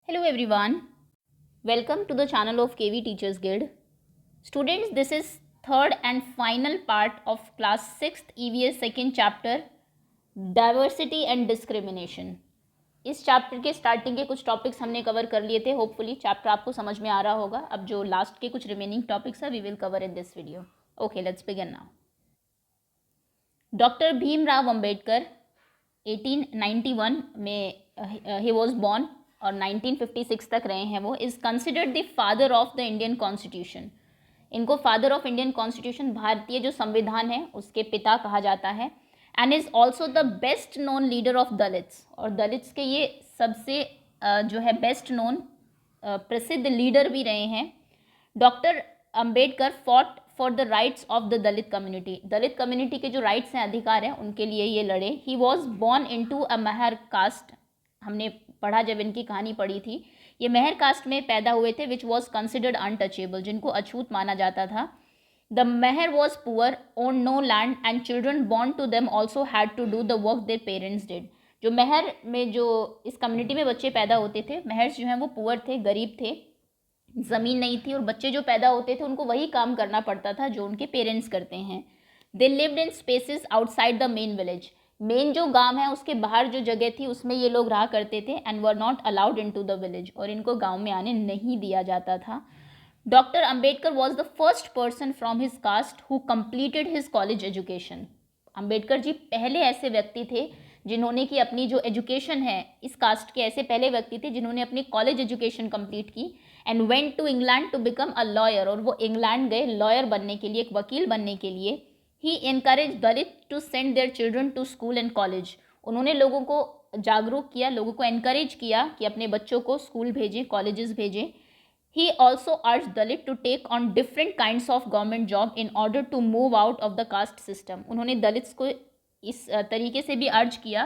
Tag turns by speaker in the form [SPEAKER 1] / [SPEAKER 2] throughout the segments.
[SPEAKER 1] Hello everyone, welcome to the channel of KV Teachers Guild. Students, this is third and final part of class 6th EVS second chapter Diversity and Discrimination. इस chapter के starting के कुछ topics हमने cover कर लिए थे. Hopefully chapter आपको समझ में आ रहा होगा. अब जो लास्ट के कुछ रिमेनिंग टॉपिक्स है we will cover in this video. Okay, let's begin now. Doctor Bhimrao Ambedkar 1891 में ही वॉज बॉर्न और 1956 तक रहे हैं. वो is considered the father of the Indian constitution. इनको फादर ऑफ इंडियन कॉन्स्टिट्यूशन, भारतीय जो संविधान है उसके पिता कहा जाता है. And is also the best known leader of Dalits. और दलित्स के ये सबसे जो है बेस्ट नोन प्रसिद्ध लीडर भी रहे हैं. Doctor Ambedkar fought for the rights of the Dalit community. Dalit community के जो राइट्स हैं, अधिकार हैं, उनके लिए ये लड़े. He was born into a Mahar caste. हमने पढ़ा जब इनकी कहानी पढ़ी थी, ये महर कास्ट में पैदा हुए थे, विच वॉज कंसिडर्ड अनटचेबल, जिनको अछूत माना जाता था. The Mahar was poor, own no land and children born to them also had to do the work their parents did. जो महर में जो इस कम्युनिटी में बच्चे पैदा होते थे, महर्स जो हैं वो पुअर थे, गरीब थे, ज़मीन नहीं थी, और बच्चे जो पैदा होते थे उनको वही काम करना पड़ता था जो उनके पेरेंट्स करते हैं. They lived in spaces outside the main village. Main जो गांव है उसके बाहर जो जगह थी उसमें ये लोग रहा करते थे. And we're not allowed into the village. और इनको गाँव में आने नहीं दिया जाता था. Doctor Ambedkar was the first person from his caste who completed his college education. Ambedkar ji पहले ऐसे व्यक्ति थे जिन्होंने कि अपनी जो एजुकेशन है, इस कास्ट के ऐसे पहले व्यक्ति थे जिन्होंने अपनी कॉलेज एजुकेशन कंप्लीट की. And went to England to become a lawyer. और वो इंग्लैंड गए लॉयर बनने के लिए, एक वकील बनने के लिए. He encourage Dalit to send their children to school and college. उन्होंने लोगों को जागरूक किया, लोगों को एनकरेज किया कि अपने बच्चों को स्कूल भेजें, कॉलेजेस भेजें. He also urge Dalit to take on different kinds of government job in order to move out of the caste system. उन्होंने दलित्स को इस तरीके से भी अर्ज किया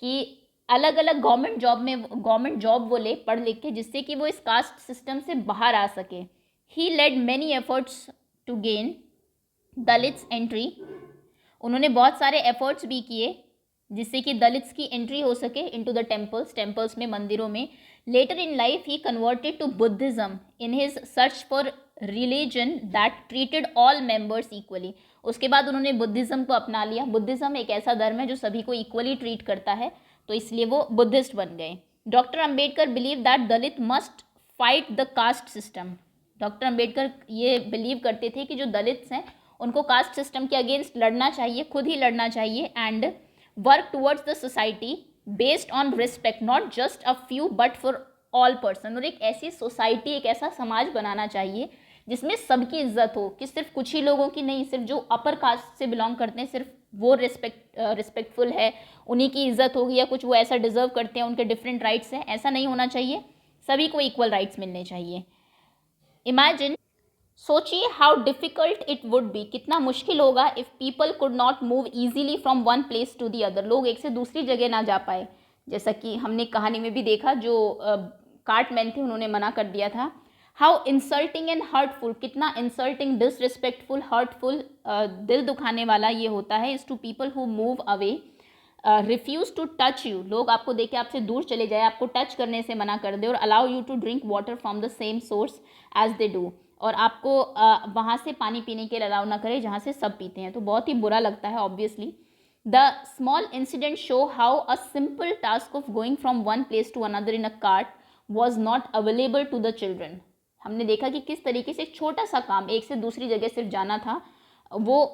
[SPEAKER 1] कि अलग अलग गवर्नमेंट जॉब वो ले पढ़ लिख के, जिससे कि वो इस कास्ट सिस्टम से बाहर आ सके. He led many efforts to gain Dalits entry. उन्होंने बहुत सारे एफर्ट्स भी किए जिससे कि दलित्स की एंट्री हो सके इनटू द टेम्पल्स में, मंदिरों में. Later in life he converted to Buddhism in his search for religion that treated all members equally. उसके बाद उन्होंने बुद्धिज्म को अपना लिया. बुद्धिज्म एक ऐसा धर्म है जो सभी को इक्वली ट्रीट करता है, तो इसलिए वो बुद्धिस्ट बन गए. Doctor Ambedkar believe that Dalit must fight the caste system. Doctor Ambedkar ये बिलीव करते थे कि जो दलित्स हैं उनको कास्ट सिस्टम के अगेंस्ट लड़ना चाहिए, खुद ही लड़ना चाहिए. And work towards the society based on respect, not just a few but for all person. और एक ऐसी सोसाइटी, एक ऐसा समाज बनाना चाहिए जिसमें सबकी इज्जत हो, कि सिर्फ कुछ ही लोगों की नहीं, सिर्फ जो अपर कास्ट से बिलोंग करते हैं सिर्फ वो रिस्पेक्टफुल है, उन्हीं की इज्जत होगी, या कुछ वो ऐसा डिजर्व करते हैं, उनके डिफरेंट राइट्स हैं. ऐसा नहीं होना चाहिए, सभी को इक्वल राइट्स मिलने चाहिए. इमेजिन, सोचिए how difficult it would be, कितना मुश्किल होगा if people could not move easily from one place to the other. लोग एक से दूसरी जगह ना जा पाए. जैसा कि हमने कहानी में भी देखा, जो कार्टमैन थे उन्होंने मना कर दिया था. हाउ इंसल्टिंग एंड हर्टफुल, कितना इंसल्टिंग, डिसरिस्पेक्टफुल, हर्टफुल, दिल दुखाने वाला ये होता है. Is to people who move away, refuse to touch you. लोग आपको देख के आपसे दूर चले जाए, आपको टच करने से मना कर दे. और allow you to drink water from the same source as they do. और आपको वहाँ से पानी पीने के लिए अलाउ ना करे जहाँ से सब पीते हैं. तो बहुत ही बुरा लगता है obviously. The small incident show how a simple task of going from one place to another in a cart was not available to the children. हमने देखा कि किस तरीके से एक छोटा सा काम, एक से दूसरी जगह सिर्फ जाना था, वो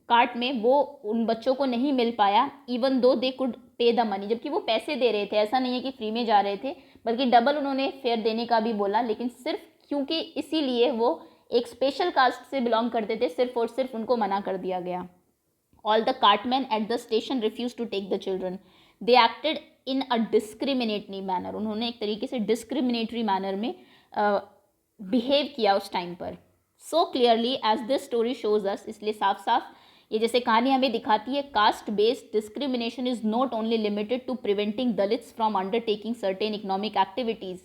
[SPEAKER 1] कार्ट में वो उन बच्चों को नहीं मिल पाया. इवन दो दे कुड पे द मनी, जबकि वो पैसे दे रहे थे, ऐसा नहीं है कि फ्री में जा रहे थे, बल्कि डबल उन्होंने फेयर देने का भी बोला. लेकिन सिर्फ क्योंकि इसीलिए वो एक स्पेशल कास्ट से बिलोंग करते थे, सिर्फ और सिर्फ उनको मना कर दिया गया. All the cartman at the station refuse to take the children. They acted in a discriminatory manner. उन्होंने एक तरीके से डिस्क्रिमिनेटरी मैनर में बिहेव किया उस टाइम पर. So clearly as this story shows us, इसलिए साफ साफ ये जैसे कहानी हमें दिखाती है, caste based discrimination is not only limited to preventing Dalits from undertaking certain economic activities.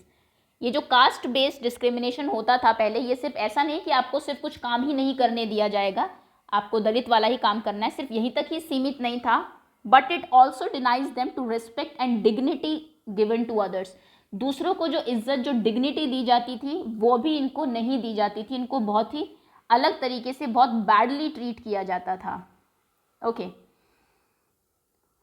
[SPEAKER 1] ये जो कास्ट बेस्ड डिस्क्रिमिनेशन होता था पहले, ये सिर्फ ऐसा नहीं कि आपको सिर्फ कुछ काम ही नहीं करने दिया जाएगा, आपको दलित वाला ही काम करना है, सिर्फ यहीं तक ही सीमित नहीं था. But it also denies them to respect and dignity given to others. दूसरों को जो इज्जत, जो डिग्निटी दी जाती थी वो भी इनको नहीं दी जाती थी, इनको बहुत ही अलग तरीके से बहुत बैडली ट्रीट किया जाता था। Okay,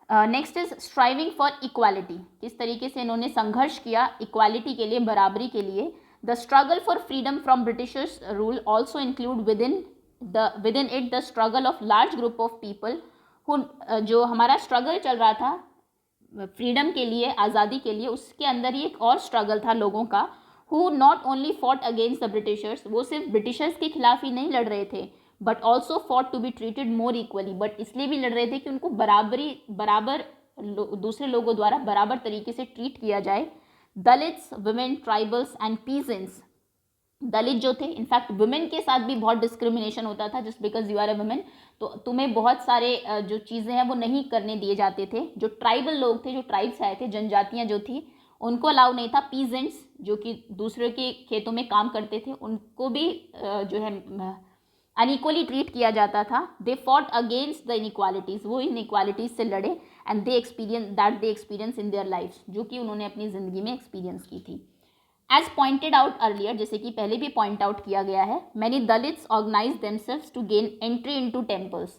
[SPEAKER 1] next is striving for equality. किस तरीके से इन्होंने संघर्ष किया इक्वालिटी के लिए, बराबरी के लिए। The struggle for freedom from Britishers rule also include within it the struggle of large group of people who, जो हमारा स्ट्रगल चल रहा था फ्रीडम के लिए, आज़ादी के लिए, उसके अंदर ही एक और स्ट्रगल था लोगों का, who not only fought against the Britishers, वो सिर्फ ब्रिटिशर्स के खिलाफ ही नहीं लड़ रहे थे, but also fought to be treated more equally, but इसलिए भी लड़ रहे थे कि उनको बराबर दूसरे लोगों द्वारा बराबर तरीके से ट्रीट किया जाए। Dalits, women, tribals and peasants, Dalit जो थे, इनफैक्ट वुमेन के साथ भी बहुत डिस्क्रिमिनेशन होता था, just because you are a women तो तुम्हें बहुत सारे जो चीज़ें हैं वो नहीं करने दिए जाते थे। जो ट्राइबल लोग थे, जो ट्राइब्स आए थे, जनजातियाँ जो थी, उनको अलाउ नहीं था। पीजेंट्स जो कि दूसरे के खेतों में काम करते थे, उनको भी जो है अनइक्वली ट्रीट किया जाता था। They fought against the inequalities, वो इनइक्वालिटीज़ से लड़े, and they experience in their life, जो कि उन्होंने अपनी ज़िंदगी में एक्सपीरियंस की थी। एज पॉइंटेड आउट अर्लियर, जैसे कि पहले भी पॉइंट आउट किया गया है, many Dalits organize themselves to gain entry into temples,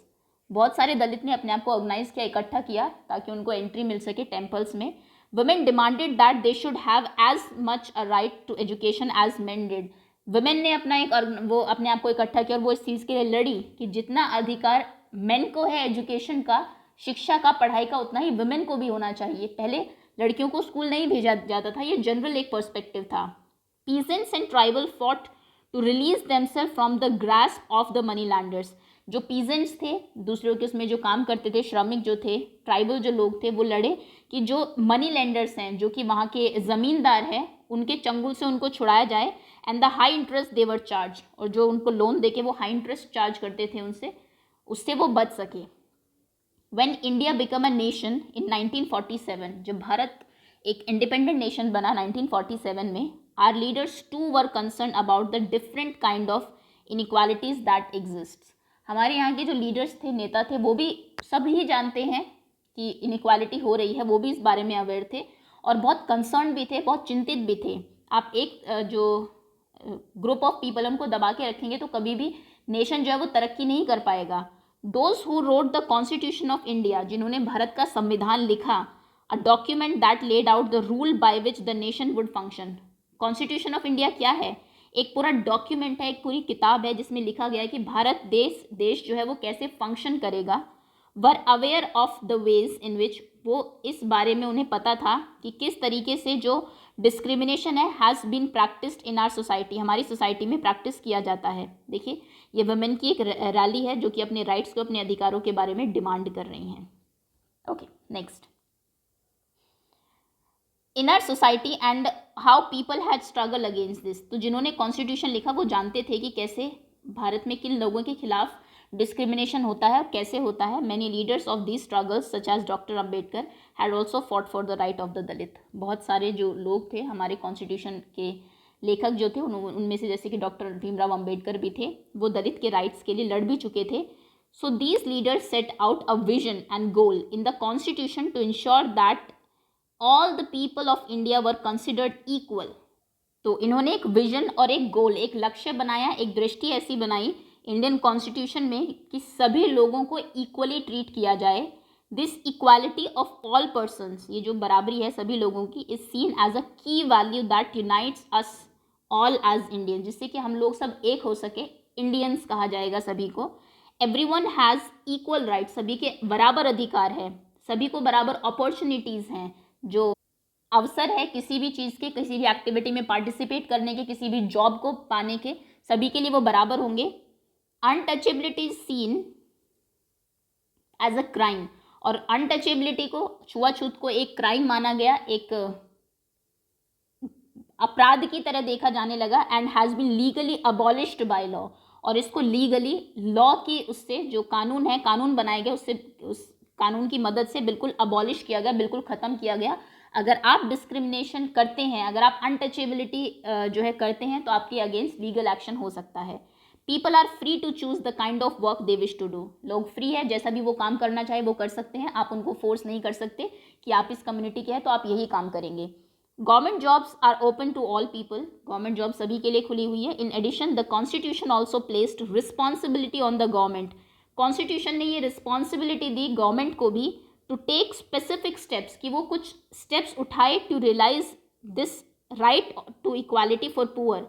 [SPEAKER 1] बहुत सारे दलित ने अपने आप को ऑर्गेनाइज किया, इकट्ठा किया ताकि उनको एंट्री मिल सके टेम्पल्स में। Women demanded that they should have as much a right to education as men did, women ने अपना एक वो अपने आप को इकट्ठा किया और वो इस चीज़ के लिए लड़ी कि जितना अधिकार मेन को है एजुकेशन का, शिक्षा का, पढ़ाई का, उतना ही वुमेन को भी होना चाहिए। पहले लड़कियों को स्कूल नहीं भेजा जाता था, ये जनरल एक पर्सपेक्टिव था। Peasants and tribal fought to release themself from the grasp of the money lenders, जो पीजेंट्स थे, दूसरों के उसमें जो काम करते थे, श्रमिक जो थे, ट्राइबल जो लोग थे, वो लड़े कि जो मनी लेंडर्स हैं, जो कि वहाँ के ज़मींदार हैं, उनके चंगुल से उनको छुड़ाया जाए, and the high interest they were charge, और जो उनको लोन देके वो हाई इंटरेस्ट चार्ज करते थे उनसे, उससे वो बच सके। When India became a nation in 1947, जब भारत एक इंडिपेंडेंट नेशन बना 1947 में, our leaders too were concerned about the different kind of inequalities that exists. हमारे यहाँ के जो लीडर्स थे, नेता थे, वो भी सब ही जानते हैं कि इनइक्वालिटी हो रही है, वो भी इस बारे में अवेयर थे और बहुत कंसर्न भी थे, बहुत चिंतित भी थे। आप एक जो ग्रुप ऑफ पीपल उनको दबा के रखेंगे तो कभी भी नेशन जो है वो तरक्की नहीं कर पाएगा। Those who wrote the Constitution of India, जिन्होंने भारत का संविधान लिखा, a document that laid out the rule by which the nation would function. Constitution of India क्या है? एक पूरा डॉक्यूमेंट है, एक पूरी किताब है जिसमें लिखा गया है कि भारत देश जो है वो कैसे फंक्शन करेगा। Were aware of the ways in which, वो इस बारे में उन्हें पता था कि किस तरीके से जो डिस्क्रिमिनेशन है has been practised in our society, हमारी सोसाइटी में प्रैक्टिस किया जाता है। देखिए, ये वुमेन की एक रैली है जो कि अपने राइट्स को, अपने अधिकारों के बारे में डिमांड कर रही हैं। Okay, next, in our society and how people had struggle against this. तो जिन्होंने कॉन्स्टिट्यूशन लिखा वो जानते थे कि कैसे भारत में किन लोगों के खिलाफ डिस्क्रिमिनेशन होता है और कैसे होता है। Many leaders of these struggles such as doctor Ambedkar had also fought for the right of the Dalit. बहुत सारे जो लोग थे हमारे कॉन्स्टिट्यूशन के लेखक जो थे उनमें से जैसे कि डॉक्टर भीमराव अम्बेडकर भी थे, वो दलित के राइट्स के लिए लड़ भी चुके थे। So these leaders set out a vision and goal in the constitution to ensure that all the people of India were considered equal. तो इन्होंने एक विजन और एक गोल, एक लक्ष्य बनाया, एक दृष्टि ऐसी बनाई इंडियन कॉन्स्टिट्यूशन में कि सभी लोगों को इक्वली ट्रीट किया जाए। This equality of all persons, ये जो बराबरी है सभी लोगों की, is seen as a key value that unites us all as Indian, जिससे कि हम लोग सब एक हो सके, इंडियंस कहा जाएगा सभी को। एवरीवन हैज़ इक्वल राइट, सभी के बराबर अधिकार है, सभी को बराबर अपॉर्चुनिटीज़ हैं, जो अवसर है किसी भी चीज़ के, किसी भी एक्टिविटी में पार्टिसिपेट करने के, किसी भी जॉब को पाने के, सभी के लिए वो बराबर होंगे। Untouchability is seen as a crime, और अनटचेबिलिटी को, छुआछूत को एक क्राइम माना गया, एक अपराध की तरह देखा जाने लगा। And has been legally abolished by law, और इसको लीगली लॉ की उससे जो कानून है, कानून बनाए गए, उससे उस कानून की मदद से बिल्कुल अबॉलिश किया गया, बिल्कुल ख़त्म किया गया। अगर आप डिस्क्रिमिनेशन करते हैं, अगर आप अनटचेबिलिटी जो है करते हैं, तो आपके अगेंस्ट लीगल एक्शन हो सकता है। People are free to choose the kind of work they wish to do, लोग फ्री है, जैसा भी वो काम करना चाहे वो कर सकते हैं, आप उनको फोर्स नहीं कर सकते कि आप इस कम्युनिटी के हैं तो आप यही काम करेंगे। Government jobs are open to all people, government job सभी के लिए खुली हुई है. In addition the constitution also placed responsibility on the government, constitution ने ये रिस्पॉन्सिबिलिटी दी गवर्नमेंट को भी टू टेक स्पेसिफिक स्टेप्स, कि वो कुछ स्टेप्स उठाए to realize this right to equality for poor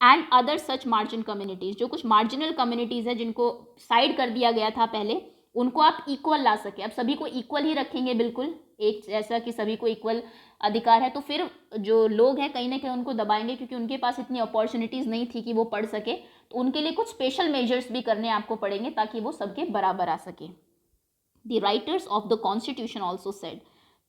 [SPEAKER 1] and other such margin communities. जो कुछ मार्जिनल कम्युनिटीज़ है जिनको साइड कर दिया गया था पहले, उनको आप इक्वल ला सके. अब सभी को इक्वल ही रखेंगे, बिल्कुल एक जैसा कि सभी को इक्वल अधिकार है, तो फिर जो लोग हैं कहीं ना कहीं उनको दबाएंगे, क्योंकि उनके पास इतनी अपॉर्चुनिटीज़ नहीं थी कि वो पढ़ सके. तो उनके लिए कुछ स्पेशल मेजर्स भी करने आपको पड़ेंगे ताकि वो सबके बराबर आ सके. The writers of the constitution also said,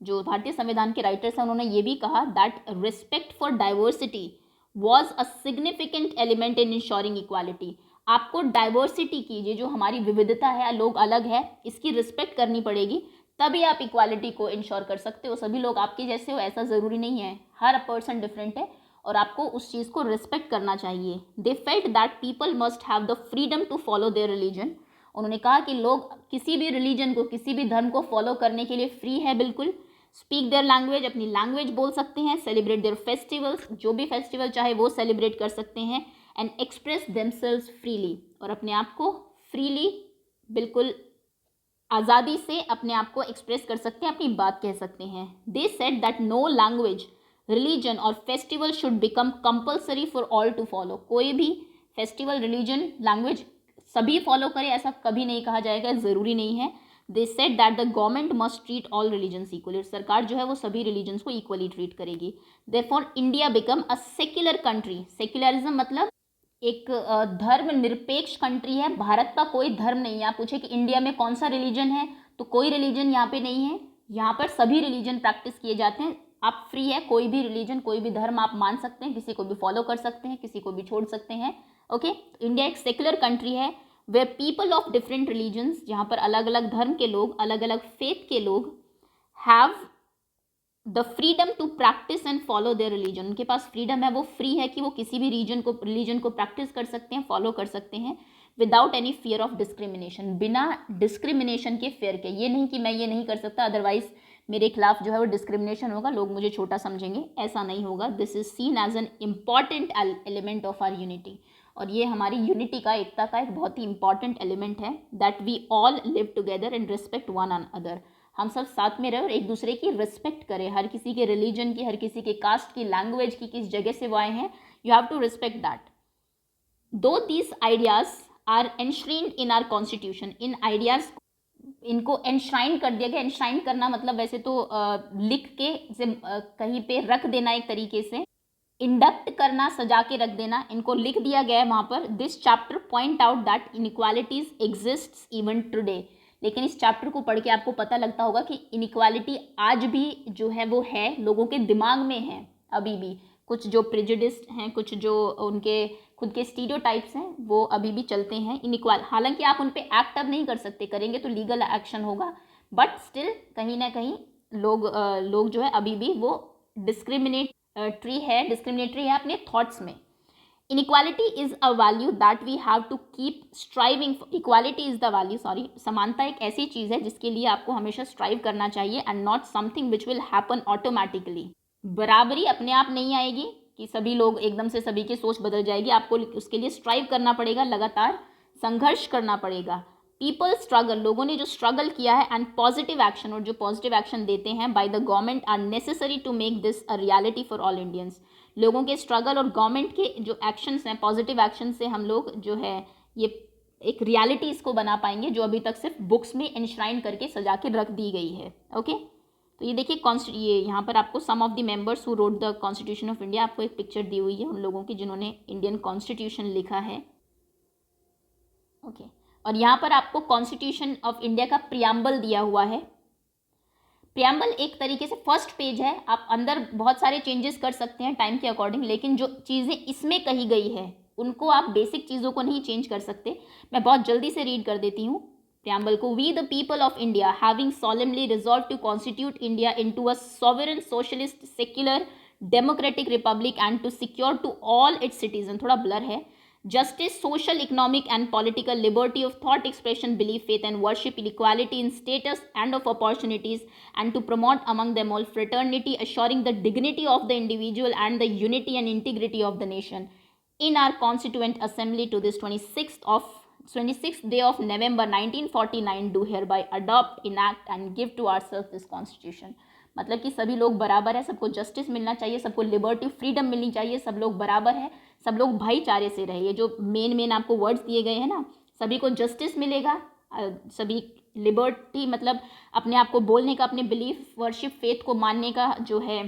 [SPEAKER 1] जो भारतीय संविधान के राइटर्स हैं उन्होंने ये भी कहा that respect for diversity was a significant element in ensuring equality. आपको डाइवर्सिटी की, ये जो हमारी विविधता है, लोग अलग है, इसकी रिस्पेक्ट करनी पड़ेगी, तभी आप इक्वालिटी को इंश्योर कर सकते हो. सभी लोग आपके जैसे हो ऐसा ज़रूरी नहीं है, हर पर्सन डिफरेंट है और आपको उस चीज़ को रिस्पेक्ट करना चाहिए. They felt that people must have the freedom to follow their religion. उन्होंने कहा कि लोग किसी भी रिलीजन को, किसी भी धर्म को फॉलो करने के लिए फ्री है बिल्कुल. स्पीक देयर लैंग्वेज, अपनी लैंग्वेज बोल सकते हैं. सेलिब्रेट देयर फेस्टिवल्स, जो भी फेस्टिवल चाहे वो सेलिब्रेट कर सकते हैं. एंड एक्सप्रेस देमसेल्व्स फ्रीली, और अपने आप को फ्रीली, बिल्कुल आज़ादी से अपने आप को एक्सप्रेस कर सकते हैं, अपनी बात कह सकते हैं. They said that no language, religion और festival should become compulsory for all to follow. कोई भी फेस्टिवल, रिलीजन, लैंग्वेज सभी फॉलो करें ऐसा कभी नहीं कहा जाएगा, ज़रूरी नहीं है. They said that the government must treat all religions equally, सरकार जो है वो सभी रिलीजन्स को इक्वली ट्रीट करेगी. Therefore India become a secular country. Secularism मतलब एक धर्म निरपेक्ष कंट्री है. भारत का कोई धर्म नहीं है. आप पूछे कि इंडिया में कौन सा रिलीजन है, तो कोई रिलीजन यहाँ पे नहीं है. यहाँ पर सभी रिलीजन प्रैक्टिस किए जाते हैं. आप फ्री है, कोई भी रिलीजन, कोई भी धर्म आप मान सकते हैं, किसी को भी फॉलो कर सकते हैं, किसी को भी छोड़ सकते हैं. ओके, इंडिया एक सेक्युलर कंट्री है where people of different religions, जहाँ पर अलग अलग धर्म के लोग, अलग अलग फेथ के लोग have the freedom to practise and follow their religion. उनके पास फ्रीडम है, वो फ्री है कि वो किसी भी रिलीजन को प्रैक्टिस कर सकते हैं, फॉलो कर सकते हैं without any fear of discrimination, बिना डिस्क्रिमिनेशन के फेयर के. ये नहीं कि मैं ये नहीं कर सकता अदरवाइज मेरे खिलाफ जो है वो डिस्क्रिमिनेशन होगा, लोग मुझे छोटा समझेंगे, ऐसा नहीं होगा. This is seen as an important element of our unity, और ये हमारी यूनिटी का, एकता का एक बहुत ही इंपॉर्टेंट एलिमेंट है. That we all live together and respect one another. हम सब साथ में रहे और एक दूसरे की रिस्पेक्ट करें, हर किसी के रिलीजन की, हर किसी के कास्ट की, लैंग्वेज की, किस जगह से वो आए हैं, you have to respect that. Though these ideas are enshrined in our constitution, इन आइडियाज इनको एनश्राइन कर दिया गया. एनश्राइन करना मतलब वैसे तो लिख के कहीं पे रख देना, एक तरीके से इंडक्ट करना, सजा के रख देना, इनको लिख दिया गया है वहाँ पर. This chapter point out that inequalities exist even today. लेकिन इस चैप्टर को पढ़ के आपको पता लगता होगा कि इनइक्वालिटी आज भी जो है वो है, लोगों के दिमाग में है अभी भी. कुछ जो प्रेजुडिस्ड हैं, कुछ जो उनके खुद के स्टीरियोटाइप्स हैं, वो अभी भी चलते हैं. हालांकि आप उन पे एक्ट अब नहीं कर सकते, करेंगे तो लीगल एक्शन होगा, बट स्टिल कहीं ना कहीं लोग जो है अभी भी वो डिस्क्रिमिनेटरी है अपने थॉट्स में. Inequality is a value that we have to keep striving. Equality is the value, समानता एक ऐसी चीज़ है जिसके लिए आपको हमेशा स्ट्राइव करना चाहिए and not something which will happen automatically. बराबरी अपने आप नहीं आएगी कि सभी लोग एकदम से सभी की सोच बदल जाएगी. आपको उसके लिए स्ट्राइव करना पड़ेगा, लगातार संघर्ष करना पड़ेगा. पीपल स्ट्रगल, लोगों ने जो स्ट्रगल किया है, एंड पॉजिटिव एक्शन, और जो पॉजिटिव एक्शन देते हैं by the government are necessary to make this a reality for all Indians. लोगों के स्ट्रगल और गवर्नमेंट के जो एक्शंस हैं, पॉजिटिव एक्शन से हम लोग जो है ये एक रियलिटी इसको बना पाएंगे, जो अभी तक सिर्फ बुक्स में एनश्राइन करके सजा के रख दी गई है. ओके, तो ये देखिए ये यहाँ पर आपको some of the members who wrote the constitution of India, आपको एक पिक्चर दी हुई है उन लोगों की जिन्होंने इंडियन कॉन्स्टिट्यूशन लिखा है. ओके, और यहाँ पर आपको कॉन्स्टिट्यूशन ऑफ इंडिया का प्रियम्बल दिया हुआ है. प्रियम्बल एक तरीके से फर्स्ट पेज है, आप अंदर बहुत सारे चेंजेस कर सकते हैं टाइम के अकॉर्डिंग, लेकिन जो चीज़ें इसमें कही गई है उनको आप बेसिक चीज़ों को नहीं चेंज कर सकते. मैं बहुत जल्दी से रीड कर देती हूँ प्रियम्बल को. We the people of India having solemnly resolved to constitute India into a sovereign socialist secular democratic republic and to secure to all its citizens, थोड़ा ब्लर है, justice, social, economic, and political liberty of thought, expression, belief, faith, and worship, equality in status and of opportunities, and to promote among them all fraternity, assuring the dignity of the individual and the unity and integrity of the nation. In our Constituent Assembly to this 26th day of November 1949 do hereby adopt, enact and give to ourselves this Constitution. मतलब कि सभी लोग बराबर है, सबको justice मिलना चाहिए, सबको लिबर्टी फ्रीडम मिलनी चाहिए, सब लोग बराबर है, सब लोग भाईचारे से रहे. ये जो मेन आपको वर्ड्स दिए गए हैं ना, सभी को जस्टिस मिलेगा, सभी लिबर्टी मतलब अपने आप को बोलने का, अपने बिलीफ, वर्शिप, फेथ को मानने का जो है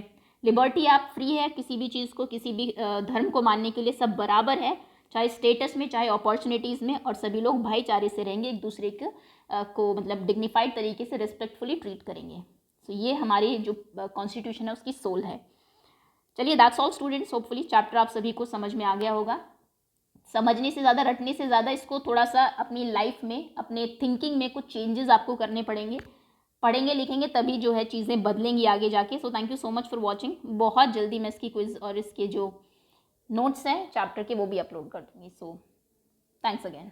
[SPEAKER 1] लिबर्टी, आप फ्री है किसी भी चीज़ को, किसी भी धर्म को मानने के लिए, सब बराबर है, चाहे स्टेटस में चाहे अपॉर्चुनिटीज़ में, और सभी लोग भाईचारे से रहेंगे, एक दूसरे को मतलब डिग्निफाइड तरीके से रिस्पेक्टफुली ट्रीट करेंगे. तो ये हमारी जो कॉन्स्टिट्यूशन है उसकी सोल है. चलिए, that's all students. Hopefully chapter आप सभी को समझ में आ गया होगा. समझने से ज़्यादा, रटने से ज़्यादा इसको थोड़ा सा अपनी लाइफ में, अपने थिंकिंग में कुछ चेंजेस आपको करने पड़ेंगे. पढ़ेंगे लिखेंगे तभी जो है चीज़ें बदलेंगी आगे जाके. So thank you so much for watching. बहुत जल्दी मैं इसकी क्विज और इसके जो नोट्स हैं चैप्टर के वो भी अपलोड कर दूँगी. So thanks again.